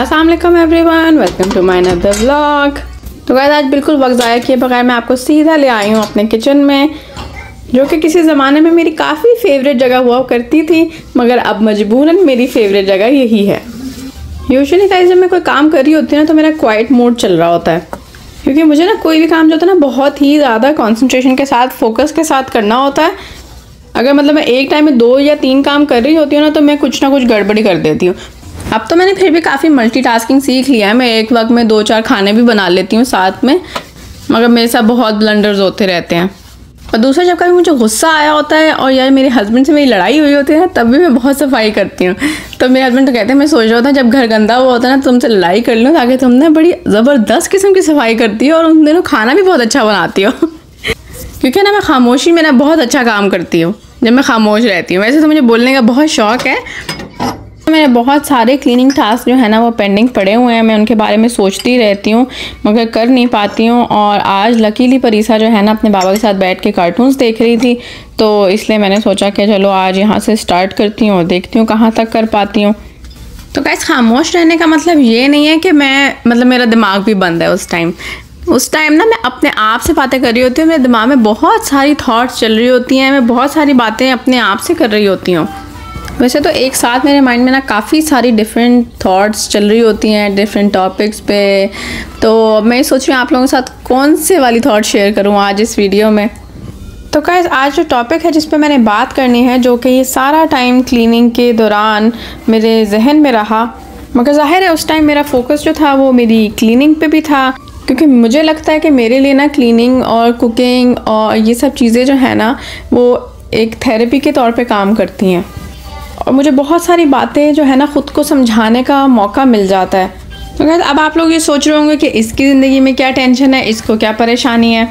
अस्सलाम वालेकुम everyone, welcome to my another vlog. तो गाइस आज बिल्कुल वक्त ज़ाया किए बगैर मैं आपको सीधा ले आई हूँ अपने किचन में, जो कि किसी ज़माने में मेरी काफ़ी फेवरेट जगह हुआ करती थी, मगर अब मजबूरन मेरी फेवरेट जगह यही है। यूजुअली गाइस जब मैं कोई काम कर रही होती है ना तो मेरा क्वाइट मोड चल रहा होता है, क्योंकि मुझे ना कोई भी काम जो होता है ना बहुत ही ज़्यादा कॉन्सेंट्रेशन के साथ, फोकस के साथ करना होता है। अगर मतलब मैं एक टाइम में 2 या 3 काम कर रही होती हूँ ना तो मैं कुछ ना कुछ गड़बड़ी कर देती हूँ। अब तो मैंने फिर भी काफ़ी मल्टीटास्किंग सीख लिया है, मैं एक वक्त में 2-4 खाने भी बना लेती हूँ साथ में, मगर मेरे साथ बहुत ब्लंडर्स होते रहते हैं। और दूसरा, जब कभी मुझे गुस्सा आया होता है और यार मेरे हस्बैंड से मेरी लड़ाई हुई होती है ना, तब भी मैं बहुत सफाई करती हूँ। तो मेरे हस्बैंड तो कहते हैं, मैं सोच रहा होता है जब घर गंदा हुआ होता है ना तुमसे लड़ाई कर लो, ताकि तुमने बड़ी ज़बरदस्त किस्म की सफाई करती हो और उन दिनों खाना भी बहुत अच्छा बनाती हो। क्योंकि ना मैं खामोशी में ना बहुत अच्छा काम करती हूँ जब मैं खामोश रहती हूँ। वैसे तो मुझे बोलने का बहुत शौक़ है। मेरे बहुत सारे क्लीनिंग टास्क जो है ना वो पेंडिंग पड़े हुए हैं, मैं उनके बारे में सोचती रहती हूँ मगर कर नहीं पाती हूँ। और आज लकीली परीसा जो है ना अपने बाबा के साथ बैठ के कार्टून्स देख रही थी, तो इसलिए मैंने सोचा कि चलो आज यहाँ से स्टार्ट करती हूँ और देखती हूँ कहाँ तक कर पाती हूँ। तो गाइस खामोश रहने का मतलब ये नहीं है कि मैं मेरा दिमाग भी बंद है। उस टाइम ना मैं अपने आप से बातें कर रही होती हूँ, मेरे दिमाग में बहुत सारी थॉट्स चल रही होती हैं, मैं बहुत सारी बातें अपने आप से कर रही होती हूँ। वैसे तो एक साथ मेरे माइंड में ना काफ़ी सारी डिफरेंट थॉट्स चल रही होती हैं डिफरेंट टॉपिक्स पे, तो मैं सोच रही हूँ आप लोगों के साथ कौन से वाली थॉट शेयर करूँ आज इस वीडियो में। तो गाइस आज जो टॉपिक है जिस पे मैंने बात करनी है, जो कि ये सारा टाइम क्लीनिंग के दौरान मेरे जहन में रहा, मगर ज़ाहिर है उस टाइम मेरा फोकस जो था वो मेरी क्लीनिंग पे भी था, क्योंकि मुझे लगता है कि मेरे लिए ना क्लीनिंग और कुकिंग और ये सब चीज़ें जो है ना वो एक थेरेपी के तौर पे काम करती हैं, और मुझे बहुत सारी बातें जो है ना ख़ुद को समझाने का मौका मिल जाता है। तो गाइस अब आप लोग ये सोच रहे होंगे कि इसकी ज़िंदगी में क्या टेंशन है, इसको क्या परेशानी है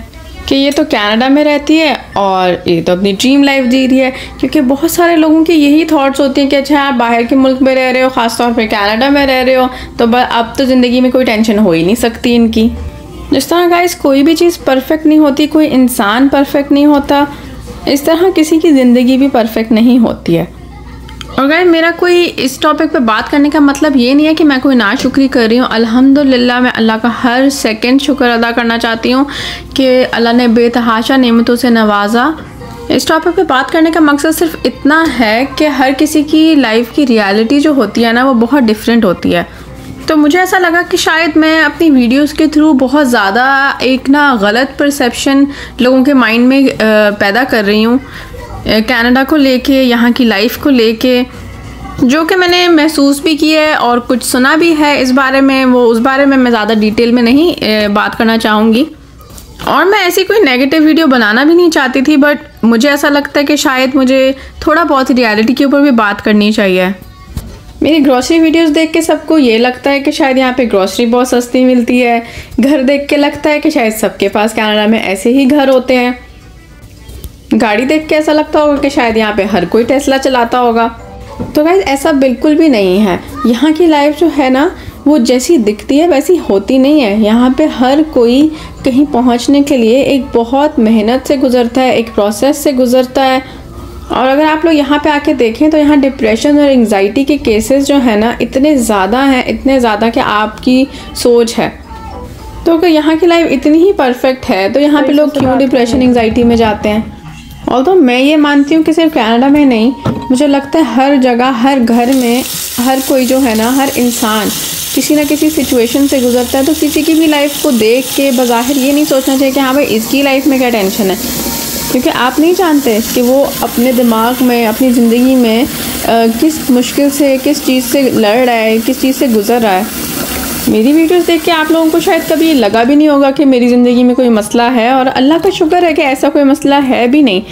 कि ये तो कनाडा में रहती है और ये तो अपनी ड्रीम लाइफ जी रही है। क्योंकि बहुत सारे लोगों की यही थॉट्स होती हैं कि अच्छा आप बाहर के मुल्क में रह रहे हो, ख़ासतौर पर कनाडा में रह रहे हो, तो अब तो ज़िंदगी में कोई टेंशन हो ही नहीं सकती इनकी। जिस तरह गाइस कोई भी चीज़ परफेक्ट नहीं होती, कोई इंसान परफेक्ट नहीं होता, इस तरह किसी की ज़िंदगी भी परफेक्ट नहीं होती है। और गाइस मेरा कोई इस टॉपिक पे बात करने का मतलब ये नहीं है कि मैं कोई नाशुक्री कर रही हूँ। अल्हम्दुलिल्लाह मैं अल्लाह का हर सेकंड शुक्र अदा करना चाहती हूँ कि अल्लाह ने बेतहाशा नेमतों से नवाजा। इस टॉपिक पे बात करने का मकसद सिर्फ इतना है कि हर किसी की लाइफ की रियलिटी जो होती है ना वो बहुत डिफरेंट होती है। तो मुझे ऐसा लगा कि शायद मैं अपनी वीडियोस के थ्रू बहुत ज़्यादा एक ना गलत परसेप्शन लोगों के माइंड में पैदा कर रही हूँ कनाडा को लेके, यहाँ की लाइफ को लेके, जो कि मैंने महसूस भी किया है और कुछ सुना भी है इस बारे में। उस बारे में मैं ज़्यादा डिटेल में नहीं बात करना चाहूँगी, और मैं ऐसी कोई नेगेटिव वीडियो बनाना भी नहीं चाहती थी, बट मुझे ऐसा लगता है कि शायद मुझे थोड़ा बहुत रियलिटी के ऊपर भी बात करनी चाहिए। मेरी ग्रॉसरी वीडियोस देख के सबको ये लगता है कि शायद यहाँ पे ग्रॉसरी बहुत सस्ती मिलती है, घर देख के लगता है कि शायद सबके पास कनाडा में ऐसे ही घर होते हैं, गाड़ी देख के ऐसा लगता होगा कि शायद यहाँ पे हर कोई टेस्ला चलाता होगा। तो गाइस ऐसा बिल्कुल भी नहीं है। यहाँ की लाइफ जो है ना वो जैसी दिखती है वैसी होती नहीं है। यहाँ पे हर कोई कहीं पहुँचने के लिए एक बहुत मेहनत से गुजरता है, एक प्रोसेस से गुजरता है। और अगर आप लोग यहाँ पे आके देखें तो यहाँ डिप्रेशन और एंग्जाइटी के केसेस जो है ना इतने ज़्यादा हैं, इतने ज़्यादा कि आपकी सोच है। तो अगर यहाँ की लाइफ इतनी ही परफेक्ट है तो यहाँ पे लोग क्यों डिप्रेशन एंग्जाइटी में जाते हैं। और तो मैं ये मानती हूँ कि सिर्फ कनाडा में नहीं, मुझे लगता है हर जगह, हर घर में हर कोई जो है ना, हर इंसान किसी ना किसी सिचुएशन से गुजरता है। तो किसी की भी लाइफ को देख के बज़ाहिर ये नहीं सोचना चाहिए कि हाँ भाई इसकी लाइफ में क्या टेंशन है, क्योंकि आप नहीं जानते कि वो अपने दिमाग में, अपनी ज़िंदगी में किस मुश्किल से, किस चीज़ से लड़ रहा है, किस चीज़ से गुज़र रहा है। मेरी वीडियोस देख के आप लोगों को शायद कभी लगा भी नहीं होगा कि मेरी ज़िंदगी में कोई मसला है, और अल्लाह का शुक्र है कि ऐसा कोई मसला है भी नहीं।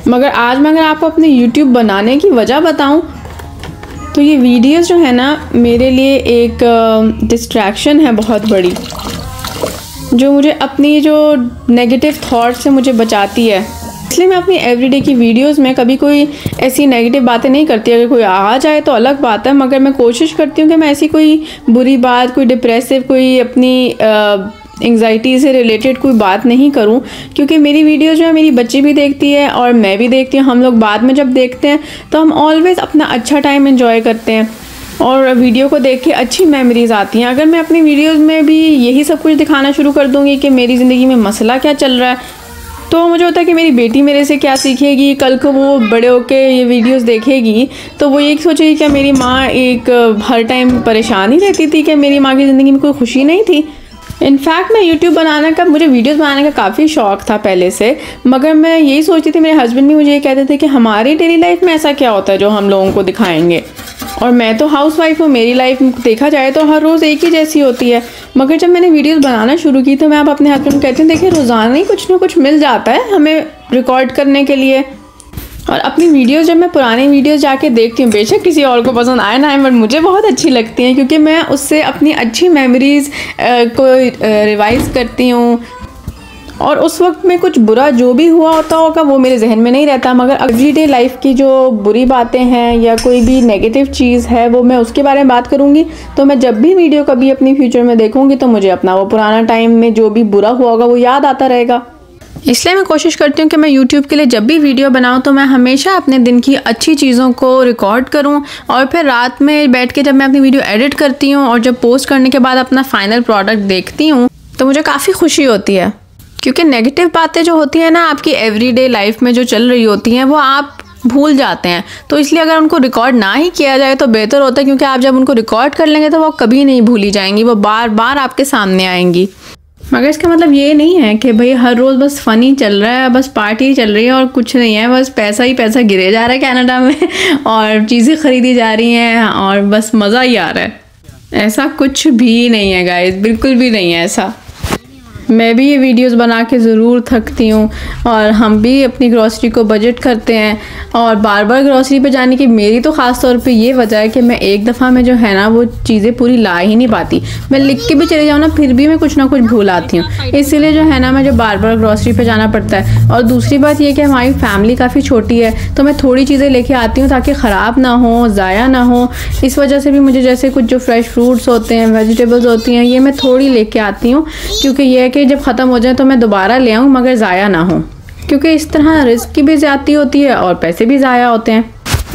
मगर आज मैं अगर आपको अपने यूट्यूब बनाने की वजह बताऊं तो ये वीडियोस जो है ना मेरे लिए एक डिस्ट्रैक्शन है बहुत बड़ी, जो मुझे अपनी जो नेगेटिव थॉट से मुझे बचाती है। इसलिए मैं अपनी एवरीडे की वीडियोस में कभी कोई ऐसी नेगेटिव बातें नहीं करती। अगर कोई आ जाए तो अलग बात है, मगर मैं कोशिश करती हूँ कि मैं ऐसी कोई बुरी बात, कोई डिप्रेसिव, कोई अपनी एंग्जाइटी से रिलेटेड कोई बात नहीं करूं, क्योंकि मेरी वीडियो जो है मेरी बच्ची भी देखती है और मैं भी देखती हूँ। हम लोग बाद में जब देखते हैं तो हम ऑलवेज़ अपना अच्छा टाइम एंजॉय करते हैं। और वीडियो को देख के अच्छी मेमोरीज़ आती हैं। अगर मैं अपनी वीडियोस में भी यही सब कुछ दिखाना शुरू कर दूँगी कि मेरी ज़िंदगी में मसला क्या चल रहा है, तो मुझे होता है कि मेरी बेटी मेरे से क्या सीखेगी। कल को वो बड़े होके ये वीडियोस देखेगी तो वो ये सोचेगी कि मेरी माँ एक हर टाइम परेशान ही रहती थी, कि मेरी माँ की ज़िंदगी में कोई खुशी नहीं थी। इनफैक्ट मैं यूट्यूब बनाने का, मुझे वीडियोस बनाने का काफ़ी शौक़ था पहले से, मगर मैं यही सोचती थी, मेरे हस्बैंड भी मुझे ये कहते थे कि हमारी डेली लाइफ में ऐसा क्या होता है जो हम लोगों को दिखाएंगे। और मैं तो हाउसवाइफ हूँ, मेरी लाइफ देखा जाए तो हर रोज़ एक ही जैसी होती है। मगर जब मैंने वीडियोस बनाना शुरू की तो मैं अब अपने हस्बैंड को कहती हूँ, देखिए रोज़ाना ही कुछ ना कुछ मिल जाता है हमें रिकॉर्ड करने के लिए। और अपनी वीडियोस जब मैं पुरानी वीडियोस जाके देखती हूँ, बेशक किसी और को पसंद आए ना आए, बट मुझे बहुत अच्छी लगती हैं, क्योंकि मैं उससे अपनी अच्छी मेमोरीज़ को रिवाइज़ करती हूँ। और उस वक्त में कुछ बुरा जो भी हुआ होता होगा वो मेरे जहन में नहीं रहता, मगर एवरीडे लाइफ की जो बुरी बातें हैं या कोई भी नेगेटिव चीज़ है वो मैं उसके बारे में बात करूँगी। तो मैं जब भी वीडियो कभी अपनी फ्यूचर में देखूँगी तो मुझे अपना वो पुराना टाइम में जो भी बुरा हुआ होगा वो याद आता रहेगा। इसलिए मैं कोशिश करती हूँ कि मैं YouTube के लिए जब भी वीडियो बनाऊँ तो मैं हमेशा अपने दिन की अच्छी चीज़ों को रिकॉर्ड करूँ, और फिर रात में बैठ के जब मैं अपनी वीडियो एडिट करती हूँ और जब पोस्ट करने के बाद अपना फाइनल प्रोडक्ट देखती हूँ तो मुझे काफ़ी खुशी होती है। क्योंकि नेगेटिव बातें जो होती हैं ना आपकी एवरीडे लाइफ में जो चल रही होती हैं वो आप भूल जाते हैं, तो इसलिए अगर उनको रिकॉर्ड ना ही किया जाए तो बेहतर होता है, क्योंकि आप जब उनको रिकॉर्ड कर लेंगे तो वो कभी नहीं भूली जाएंगी, वो बार बार आपके सामने आएंगी। मगर इसका मतलब ये नहीं है कि भाई हर रोज़ बस फ़नी चल रहा है, बस पार्टी चल रही है और कुछ नहीं है, बस पैसा ही पैसा गिरे जा रहा है कनाडा में और चीज़ें ख़रीदी जा रही हैं और बस मज़ा ही आ रहा है। ऐसा कुछ भी नहीं है गाइस, बिल्कुल भी नहीं है ऐसा। मैं भी ये वीडियोस बना के ज़रूर थकती हूँ, और हम भी अपनी ग्रॉसरी को बजट करते हैं, और बार बार ग्रॉसरी पे जाने की मेरी तो ख़ास तौर पे ये वजह है कि मैं एक दफ़ा में जो है ना वो चीज़ें पूरी ला ही नहीं पाती। मैं लिख के भी चले जाऊँ ना फिर भी मैं कुछ ना कुछ भूल आती हूँ, इसलिए जो है ना मुझे बार बार ग्रॉसरी पे जाना पड़ता है। और दूसरी बात ये कि हमारी फैमिली काफ़ी छोटी है तो मैं थोड़ी चीज़ें लेके आती हूँ ताकि ख़राब ना हो, ज़ाया ना हो। इस वजह से भी मुझे जैसे कुछ जो फ्रेश फ्रूट्स होते हैं, वेजिटेबल्स होती हैं, ये मैं थोड़ी लेके आती हूँ, क्योंकि ये है कि जब ख़त्म हो जाए तो मैं दोबारा ले आऊँ मगर ज़ाया ना हो, क्योंकि इस तरह रिस्क की भी ज़्यादती होती है और पैसे भी ज़ाया होते हैं।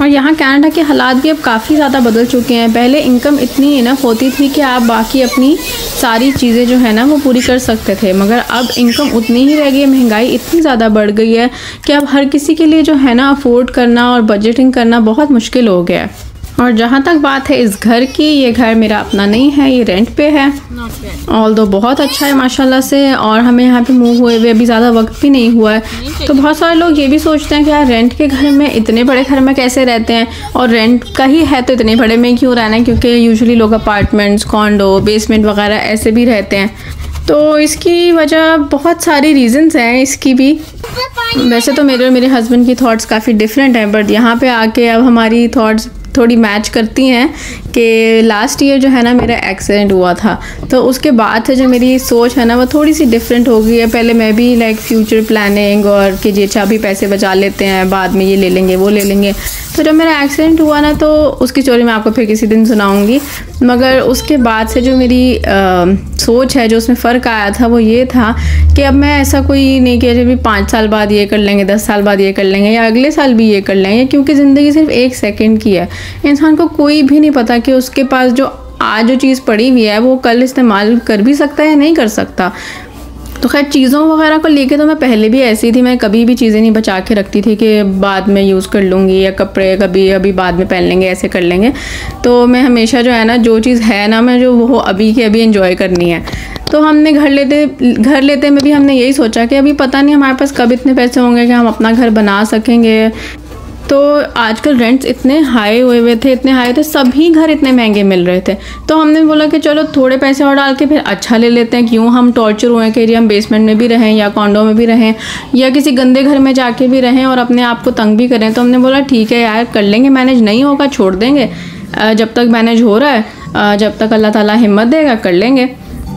और यहाँ कनाडा के हालात भी अब काफ़ी ज़्यादा बदल चुके हैं। पहले इनकम इतनी इनफ होती थी कि आप बाकी अपनी सारी चीज़ें जो है ना वो पूरी कर सकते थे, मगर अब इनकम उतनी ही रह गई है। महंगाई इतनी ज़्यादा बढ़ गई है कि अब हर किसी के लिए जो है ना अफोर्ड करना और बजटिंग करना बहुत मुश्किल हो गया है। और जहाँ तक बात है इस घर की, ये घर मेरा अपना नहीं है, ये रेंट पे है। ऑल्दो बहुत अच्छा है माशाल्लाह से, और हमें यहाँ पे मूव हुए हुए अभी ज़्यादा वक्त भी नहीं हुआ है। तो बहुत सारे लोग ये भी सोचते हैं कि यार रेंट के घर में, इतने बड़े घर में कैसे रहते हैं, और रेंट का ही है तो इतने बड़े में क्यों रहना है, क्योंकि यूजुअली लोग अपार्टमेंट्स, कॉन्डो, बेसमेंट वगैरह ऐसे भी रहते हैं। तो इसकी वजह बहुत सारी रीज़न्स हैं इसकी भी। वैसे तो मेरे और मेरे हस्बैंड की थॉट्स काफ़ी डिफरेंट हैं, बट यहाँ पे आके अब हमारी थॉट्स थोड़ी मैच करती हैं कि लास्ट ईयर जो है ना मेरा एक्सीडेंट हुआ था, तो उसके बाद से जो मेरी सोच है ना वो थोड़ी सी डिफरेंट हो गई है। पहले मैं भी लाइक फ्यूचर प्लानिंग और कि जी अच्छा भी पैसे बचा लेते हैं, बाद में ये ले लेंगे वो ले लेंगे। तो जब मेरा एक्सीडेंट हुआ ना तो उसकी स्टोरी मैं आपको फिर किसी दिन सुनाऊंगी, मगर उसके बाद से जो मेरी सोच है, जो उसमें फ़र्क आया था वो ये था कि अब मैं ऐसा कोई नहीं कि जब भी 5 साल बाद ये कर लेंगे, 10 साल बाद ये कर लेंगे, या अगले साल भी ये कर लेंगे, क्योंकि ज़िंदगी सिर्फ 1 सेकंड की है। इंसान को कोई भी नहीं पता कि उसके पास जो आज जो चीज़ पड़ी हुई है वो कल इस्तेमाल कर भी सकता है या नहीं कर सकता। तो खैर चीज़ों वगैरह को लेके तो मैं पहले भी ऐसी थी, मैं कभी भी चीज़ें नहीं बचा के रखती थी कि बाद में यूज़ कर लूँगी, या कपड़े कभी अभी बाद में पहन लेंगे, ऐसे कर लेंगे। तो मैं हमेशा जो है ना जो चीज़ है ना मैं जो वो अभी के अभी एंजॉय करनी है। तो हमने घर लेते में भी हमने यही सोचा कि अभी पता नहीं हमारे पास कब इतने पैसे होंगे कि हम अपना घर बना सकेंगे। तो आजकल रेंट्स इतने हाई हुए थे, इतने हाई थे, सभी घर इतने महंगे मिल रहे थे। तो हमने बोला कि चलो थोड़े पैसे और डाल के फिर अच्छा ले लेते हैं, क्यों हम टॉर्चर हुए कि हम बेसमेंट में भी रहें या कॉन्डो में भी रहें या किसी गंदे घर में जाके भी रहें और अपने आप को तंग भी करें। तो हमने बोला ठीक है यार कर लेंगे मैनेज, नहीं होगा छोड़ देंगे, जब तक मैनेज हो रहा है, जब तक अल्लाह ताला हिम्मत देगा कर लेंगे।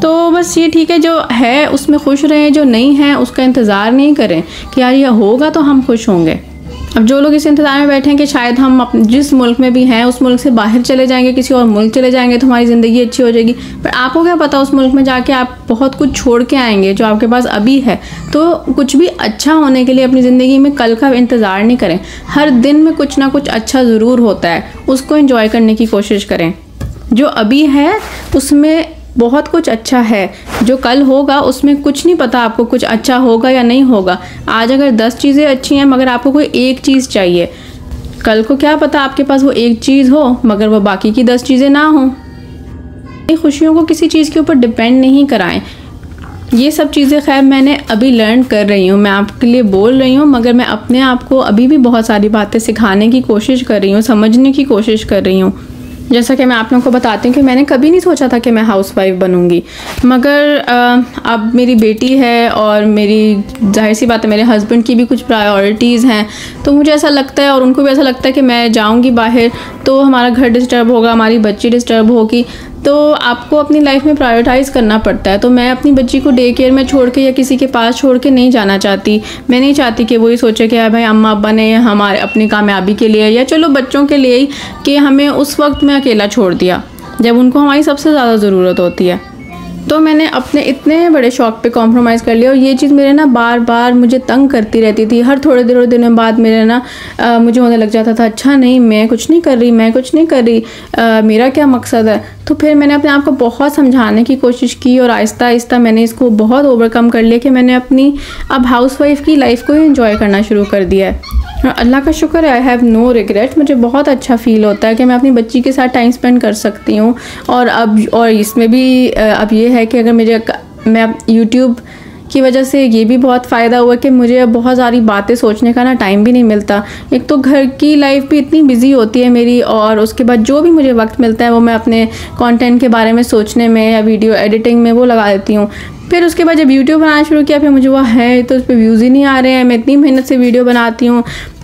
तो बस ये ठीक है, जो है उसमें खुश रहें, जो नहीं है उसका इंतज़ार नहीं करें कि यार ये होगा तो हम खुश होंगे। अब जो लोग इस इंतज़ार में बैठे हैं कि शायद हम जिस मुल्क में भी हैं उस मुल्क से बाहर चले जाएंगे, किसी और मुल्क चले जाएंगे तो हमारी ज़िंदगी अच्छी हो जाएगी, पर आपको क्या पता उस मुल्क में जाके आप बहुत कुछ छोड़ के आएंगे जो आपके पास अभी है। तो कुछ भी अच्छा होने के लिए अपनी ज़िंदगी में कल का इंतज़ार नहीं करें, हर दिन में कुछ ना कुछ अच्छा ज़रूर होता है, उसको एंजॉय करने की कोशिश करें। जो अभी है उसमें बहुत कुछ अच्छा है, जो कल होगा उसमें कुछ नहीं पता आपको कुछ अच्छा होगा या नहीं होगा। आज अगर 10 चीज़ें अच्छी हैं मगर आपको कोई एक चीज़ चाहिए, कल को क्या पता आपके पास वो एक चीज़ हो मगर वो बाकी की 10 चीज़ें ना हों। खुशियों को किसी चीज़ के ऊपर डिपेंड नहीं कराएं। ये सब चीज़ें खैर मैंने अभी लर्न कर रही हूँ, मैं आपके लिए बोल रही हूँ, मगर मैं अपने आप को अभी भी बहुत सारी बातें सिखाने की कोशिश कर रही हूँ, समझने की कोशिश कर रही हूँ। जैसा कि मैं आप लोगों को बताती हूँ कि मैंने कभी नहीं सोचा था कि मैं हाउसवाइफ बनूँगी, मगर अब मेरी बेटी है और मेरी जाहिर सी बात है मेरे हस्बैंड की भी कुछ प्रायोरिटीज़ हैं, तो मुझे ऐसा लगता है और उनको भी ऐसा लगता है कि मैं जाऊँगी बाहर तो हमारा घर डिस्टर्ब होगा, हमारी बच्ची डिस्टर्ब होगी, तो आपको अपनी लाइफ में प्रायोरिटाइज़ करना पड़ता है। तो मैं अपनी बच्ची को डे केयर में छोड़ के या किसी के पास छोड़ के नहीं जाना चाहती। मैं नहीं चाहती कि वो ये सोचे कि भाई अम्मा अब्बा ने हमारे अपनी कामयाबी के लिए या चलो बच्चों के लिए ही कि हमें उस वक्त में अकेला छोड़ दिया जब उनको हमारी सबसे ज़्यादा ज़रूरत होती है। तो मैंने अपने इतने बड़े शौक़ पे कॉम्प्रोमाइज़ कर लिया और ये चीज़ मेरे ना बार बार मुझे तंग करती रहती थी। हर थोड़े दिनों बाद मेरे ना मुझे होने लग जाता था अच्छा नहीं मैं कुछ नहीं कर रही, मैं कुछ नहीं कर रही, मेरा क्या मकसद है। तो फिर मैंने अपने आप को बहुत समझाने की कोशिश की और आहिस्ता आहिस्ता मैंने इसको बहुत ओवरकम कर लिया कि मैंने अपनी अब हाउसवाइफ की लाइफ को ही एंजॉय करना शुरू कर दिया है। और अल्लाह का शुक्र है, आई हैव नो रिग्रेट। मुझे बहुत अच्छा फ़ील होता है कि मैं अपनी बच्ची के साथ टाइम स्पेंड कर सकती हूँ। और इसमें भी अब ये है कि अगर मैं यूट्यूब की वजह से ये भी बहुत फ़ायदा हुआ कि मुझे अब बहुत सारी बातें सोचने का ना टाइम भी नहीं मिलता। एक तो घर की लाइफ भी इतनी बिजी होती है मेरी और उसके बाद जो भी मुझे वक्त मिलता है वो मैं अपने कंटेंट के बारे में सोचने में या वीडियो एडिटिंग में वो लगा देती हूँ। फिर उसके बाद जब यूट्यूब बनाना शुरू किया फिर मुझे वो है तो उस पर व्यूज़ ही नहीं आ रहे हैं, मैं इतनी मेहनत से वीडियो बनाती हूँ।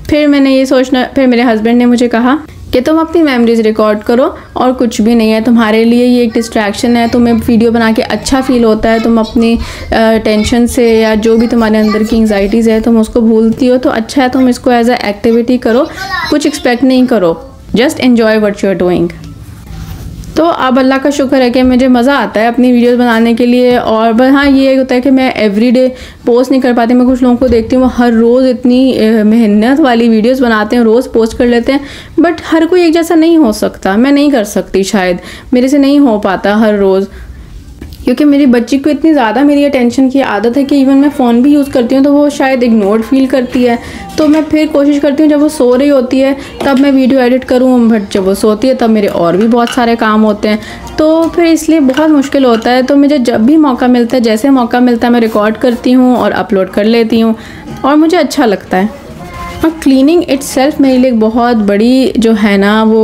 फिर मैंने ये सोचना, फिर मेरे हस्बैंड ने मुझे कहा कि तुम अपनी मेमोरीज़ रिकॉर्ड करो और कुछ भी नहीं है, तुम्हारे लिए ये एक डिस्ट्रैक्शन है, तुम्हें वीडियो बना के अच्छा फ़ील होता है, तुम अपनी टेंशन से या जो भी तुम्हारे अंदर की एंग्जाइटीज़ है तुम उसको भूलती हो, तो अच्छा है तुम इसको एज अ एक्टिविटी करो, कुछ एक्सपेक्ट नहीं करो, just enjoy what you are doing. तो अब अल्लाह का शुक्र है कि मुझे मज़ा आता है अपनी वीडियोस बनाने के लिए। और बस हाँ ये होता है कि मैं एवरीडे पोस्ट नहीं कर पाती। मैं कुछ लोगों को देखती हूँ वो हर रोज़ इतनी मेहनत वाली वीडियोस बनाते हैं, रोज़ पोस्ट कर लेते हैं, बट हर कोई एक जैसा नहीं हो सकता। मैं नहीं कर सकती, शायद मेरे से नहीं हो पाता हर रोज़, क्योंकि मेरी बच्ची को इतनी ज़्यादा मेरी अटेंशन की आदत है कि इवन मैं फ़ोन भी यूज़ करती हूँ तो वो शायद इग्नोर्ड फील करती है। तो मैं फिर कोशिश करती हूँ जब वो सो रही होती है तब मैं वीडियो एडिट करूँ, बट जब वो सोती है तब मेरे और भी बहुत सारे काम होते हैं, तो फिर इसलिए बहुत मुश्किल होता है। तो मुझे जब भी मौका मिलता है, जैसे मौका मिलता है मैं रिकॉर्ड करती हूँ और अपलोड कर लेती हूँ और मुझे अच्छा लगता है। और क्लीनिंग इट्सेल्फ मेरे लिए बहुत बड़ी जो है ना वो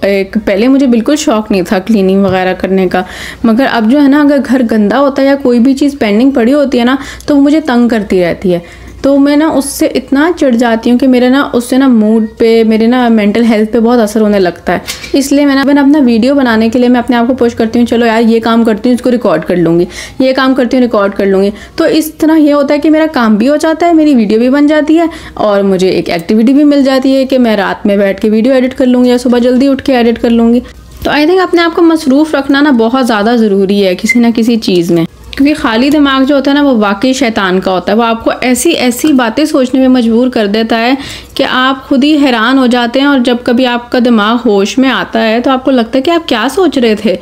एक, पहले मुझे बिल्कुल शौक़ नहीं था क्लीनिंग वगैरह करने का, मगर अब जो है ना अगर घर गंदा होता है या कोई भी चीज़ पेंडिंग पड़ी होती है ना तो वो मुझे तंग करती रहती है। तो मैं ना उससे इतना चिढ़ जाती हूँ कि मेरे ना उससे ना मूड पे, मेरे ना मेंटल हेल्थ पे बहुत असर होने लगता है। इसलिए मैंने अपना वीडियो बनाने के लिए मैं अपने आप को पुश करती हूँ, चलो यार ये काम करती हूँ इसको रिकॉर्ड कर लूँगी, ये काम करती हूँ रिकॉर्ड कर लूँगी। तो इस तरह ये होता है कि मेरा काम भी हो जाता है, मेरी वीडियो भी बन जाती है और मुझे एक एक्टिविटी भी मिल जाती है कि मैं रात में बैठ के वीडियो एडिट कर लूँगी या सुबह जल्दी उठ के एडिट कर लूँगी। तो आई थिंक अपने आप को मसरूफ़ रखना ना बहुत ज़्यादा ज़रूरी है किसी ना किसी चीज़ में, क्योंकि खाली दिमाग जो होता है ना वो वाकई शैतान का होता है। वो आपको ऐसी ऐसी बातें सोचने में मजबूर कर देता है कि आप खुद ही हैरान हो जाते हैं। और जब कभी आपका दिमाग होश में आता है तो आपको लगता है कि आप क्या सोच रहे थे।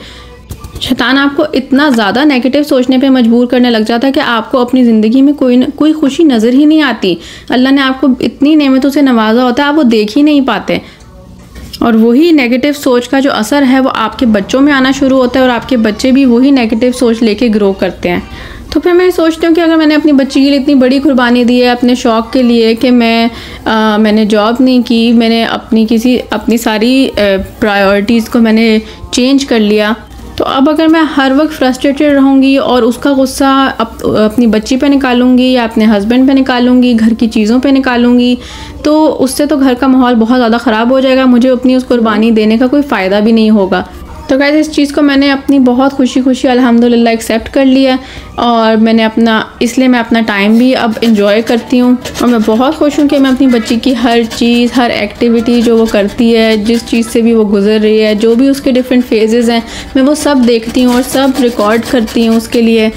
शैतान आपको इतना ज़्यादा नेगेटिव सोचने पे मजबूर करने लग जाता है कि आपको अपनी ज़िंदगी में कोई खुशी नज़र ही नहीं आती। अल्लाह ने आपको इतनी नेमतों से नवाजा होता है, आप वो देख ही नहीं पाते। और वही नेगेटिव सोच का जो असर है वो आपके बच्चों में आना शुरू होता है और आपके बच्चे भी वही नेगेटिव सोच लेके ग्रो करते हैं। तो फिर मैं सोचती हूँ कि अगर मैंने अपनी बच्ची के लिए इतनी बड़ी कुर्बानी दी है अपने शौक़ के लिए कि मैंने जॉब नहीं की, मैंने अपनी सारी प्रायोरिटीज़ को मैंने चेंज कर लिया, तो अब अगर मैं हर वक्त फ्रस्ट्रेटेड रहूँगी और उसका गुस्सा अपनी बच्ची पे निकालूंगी या अपने हस्बैंड पे निकालूंगी, घर की चीज़ों पे निकालूंगी, तो उससे तो घर का माहौल बहुत ज़्यादा ख़राब हो जाएगा। मुझे अपनी उस कुर्बानी देने का कोई फ़ायदा भी नहीं होगा। तो गाइस इस चीज़ को मैंने अपनी बहुत खुशी अल्हम्दुलिल्लाह एक्सेप्ट कर लिया और इसलिए मैं अपना टाइम भी अब इंजॉय करती हूँ। और मैं बहुत खुश हूँ कि मैं अपनी बच्ची की हर चीज़, हर एक्टिविटी जो वो करती है, जिस चीज़ से भी वो गुजर रही है, जो भी उसके डिफरेंट फेजेस हैं, मैं वो सब देखती हूँ और सब रिकॉर्ड करती हूँ उसके लिए,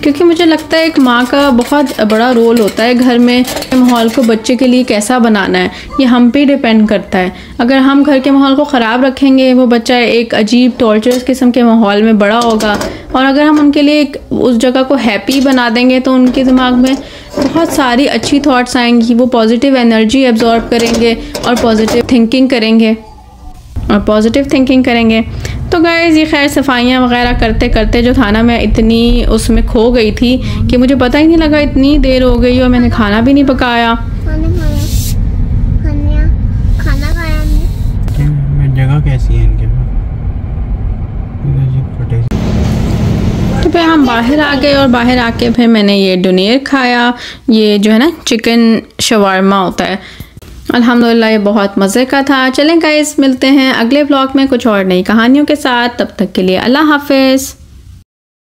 क्योंकि मुझे लगता है एक माँ का बहुत बड़ा रोल होता है घर में माहौल को बच्चे के लिए कैसा बनाना है, ये हम पे डिपेंड करता है। अगर हम घर के माहौल को ख़राब रखेंगे, वो बच्चा एक अजीब टॉर्चरस किस्म के माहौल में बड़ा होगा। और अगर हम उनके लिए उस जगह को हैप्पी बना देंगे तो उनके दिमाग में बहुत सारी अच्छी थॉट्स आएंगी, वो पॉजिटिव एनर्जी एब्जॉर्ब करेंगे और पॉजिटिव थिंकिंग करेंगे। तो गाइज़ ये खैर सफाइयाँ वगैरह करते करते जो था ना, मैं इतनी उसमें खो गई थी कि मुझे पता ही नहीं लगा इतनी देर हो गई और मैंने खाना भी नहीं पकाया। खाना खाया हमने। जगह कैसी है इनके पास? तो फिर हम बाहर आ गए और बाहर आके फिर मैंने ये डोनेर खाया। ये जो है ना चिकन शवारमा होता है, अल्हम्दुलिल्लाह ये बहुत मज़े का था। चलें गाइस, मिलते हैं अगले ब्लॉग में कुछ और नई कहानियों के साथ। तब तक के लिए अल्लाह हाफिज़।